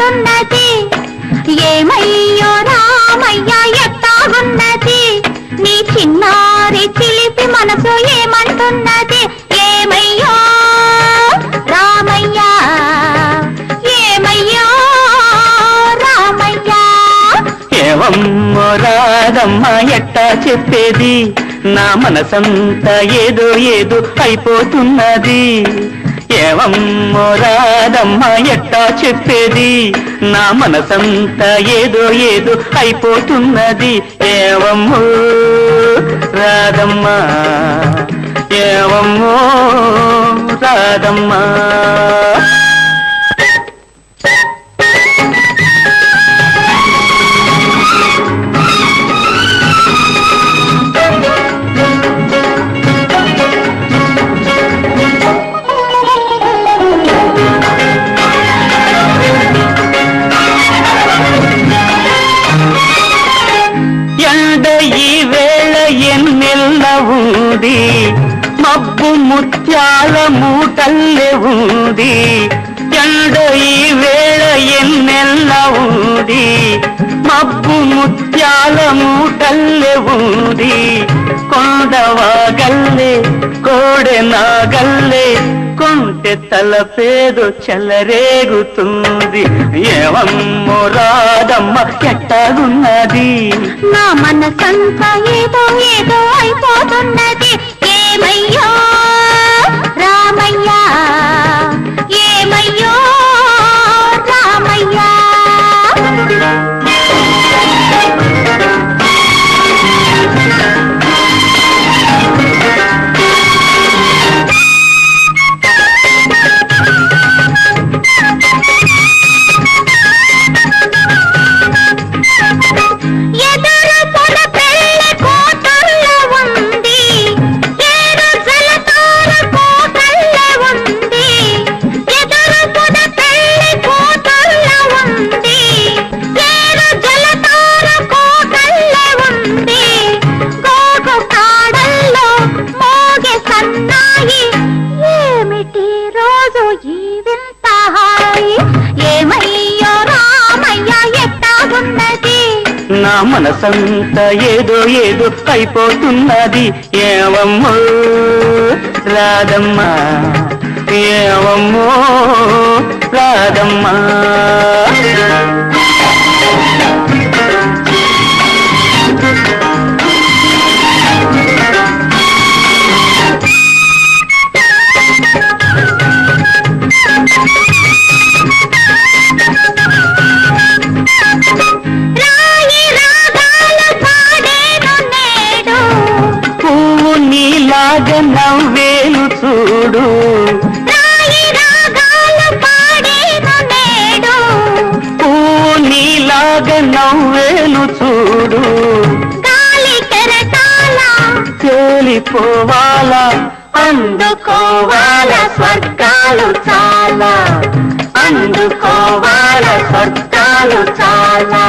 అయిపోతున్నది ఏమయ్యో రామయ్య ఎట్టాగున్నది నీ చిన్నారి చిలిపి మనసు ఏమంటున్నది ఏమయ్యో రామయ్య ఏమయ్యో రామయ్య ఏవమ్మో రాదమ్మ ఎట్టా చెప్పేది నా మనసంతా ఏదో ఏదో అయిపోతున్నది ఏవమ్మో రాదమ్మ ఎట్టా చెప్పేది నా మనసంతా ఏదో ఏదో అయిపోతున్నది ఏవమ్మో రాదమ్మ ఏవమ్మో రాదమ్మ ఉంది మబ్బు ముత్యాల మూటల్లే ఉంది ఎండ ఈ వేళ ఎన్నెల్ల ఉంది మబ్బు ముత్యాల మూటల్లే ఉంది కొండవాగల్లే కోడె నాగల్లే కొంటె తలపేదో చెలరేగుతుంది ఏవమ్మో రాదమ్మ ఎట్టాగున్నది నా మనసంతా ఏదో ఏదో అయిపోతున్నది ఏమయ్యో రామయ్య ఏమయ్యో రామయ్య నా మనసంతా ఏదో ఏదో అయిపోతున్నది ఏవమ్మో రాదమ్మా ఏవమ్మో రాదమ్మా నీలాగా నవ్వేలు చూడు పువ్వు నీలాగా నవ్వేలు చూడు తేలిపోవాలా అందుకోవాల స్వర్గాలు చాలా అందుకోవాల స్వర్గాలు చాలా